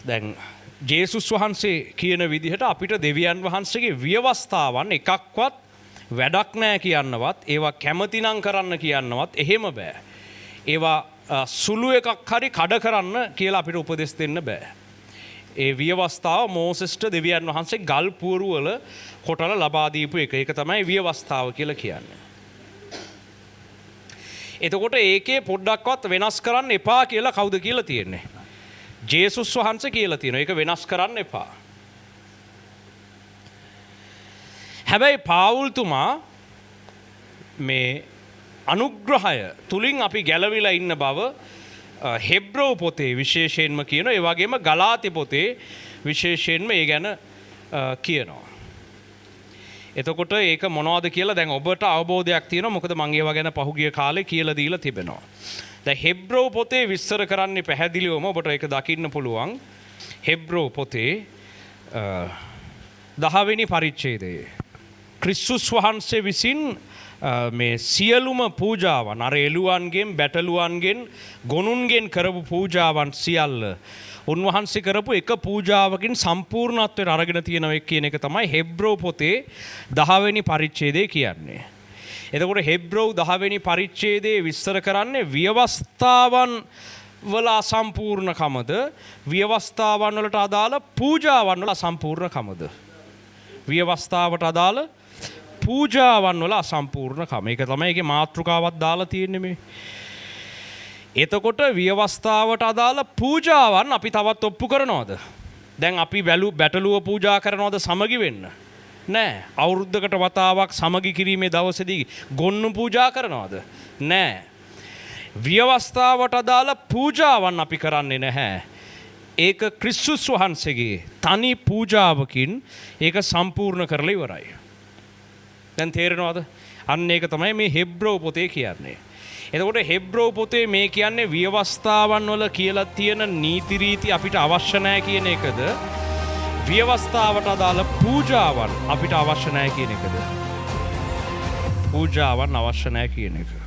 දැන් ජේසුස් වහන්සේ කියන විදිහට අපිට දෙවියන් වහන්සේගේ ව්‍යවස්ථාවන් එකක්වත් වැඩක් නැහැ කියන්නවත් ඒවා කැමතිනම් කරන්න කියන්නවත් එහෙම බෑ. ඒවා සුළු එකක් හරි කඩ කරන්න කියලා අපිට උපදෙස් දෙන්න බෑ. ඒ ව්‍යවස්ථාව මෝසෙස්ට දෙවියන් වහන්සේ ගල් පුවරු වල කොටලා ලබා දීපු එක. ඒක තමයි ව්‍යවස්ථාව කියලා කියන්නේ. එතකොට ඒකේ පොඩ්ඩක්වත් වෙනස් කරන්න එපා කියලා කවුද කියලා තියෙන්නේ? ජේසුස් වහන්සේ කියලා තියෙනවා. ඒක වෙනස් කරන්න එපා. හැබැයි පාවුල්තුමා මේ අනුග්‍රහය තුලින් අපි ගැලවිලා ඉන්න බව හෙබ්‍රෝ පොතේ විශේෂයෙන්ම කියනවා. ඒ වගේම ගලාති පොතේ විශේෂයෙන්ම ඒ ගැන කියනවා. එතකොට ඒක මොනවද කියලා දැන් ඔබට අවබෝධයක් තියෙනවා. මොකද මම ඒවා ගැන පහුගිය කාලේ කියලා දීලා තිබෙනවා. දැන් හෙබ්‍රෝ පොතේ විස්තර කරන්නේ පැහැදිලිවම ඔබට ඒක දකින්න පුළුවන්. හෙබ්‍රෝ පොතේ 10 වෙනි පරිච්ඡේදයේ ක්‍රිස්තුස් වහන්සේ විසින් මේ සියලුම පූජාවන් අර එළුවන්ගෙන් බැටළුවන්ගෙන් ගොනුන්ගෙන් කරපු පූජාවන් සියල්ල උන්වහන්සේ කරපු එක පූජාවකින් සම්පූර්ණත්වයට අරගෙන තියෙනවා කියන එක තමයි හෙබ්‍රෝ පොතේ 10 වෙනි පරිච්ඡේදය කියන්නේ. එතකොට හෙබ්‍රෝ 10 වෙනි පරිච්ඡේදයේ විස්තර කරන්නේ ව්‍යවස්ථාවන් වල අසම්පූර්ණකමද ව්‍යවස්ථාවන් වලට අදාළ පූජාවන් වල අසම්පූර්ණකමද ව්‍යවස්ථාවට අදාළ පූජාවන් වල අසම්පූර්ණකම. ඒක තමයි ඒකේ මාතෘකාවක් දාලා තියෙන්නේ මේ. එතකොට ව්‍යවස්ථාවට අදාළ පූජාවන් අපි තවත් ඔප්පු කරනවද? දැන් අපි බැටළුව පූජා කරනවද සමගි වෙන්න? නෑ. අවුරුද්දකට වතාවක් සමගි කිරීමේ දවසේදී ගොන්නු පූජා කරනවද? නෑ. ව්‍යවස්ථාවට අදාළ පූජාවන් අපි කරන්නේ නැහැ. ඒක ක්‍රිස්තුස් වහන්සේගේ තනි පූජාවකින් ඒක සම්පූර්ණ කරලා ඉවරයි. දැන් තේරෙනවද? අන්න ඒක තමයි මේ හෙබ්‍රෝ පොතේ කියන්නේ. එතකොට හෙබ්‍රෝ පොතේ මේ කියන්නේ ව්‍යවස්ථාවන් වල කියලා තියෙන නීති රීති අපිට අවශ්‍ය නැහැ කියන එකද? ව්‍යවස්ථාවට අදාළ පූජාවන් අපිට අවශ්‍ය නැහැ කියන එකද? පූජාවන් අවශ්‍ය නැහැ කියන එක.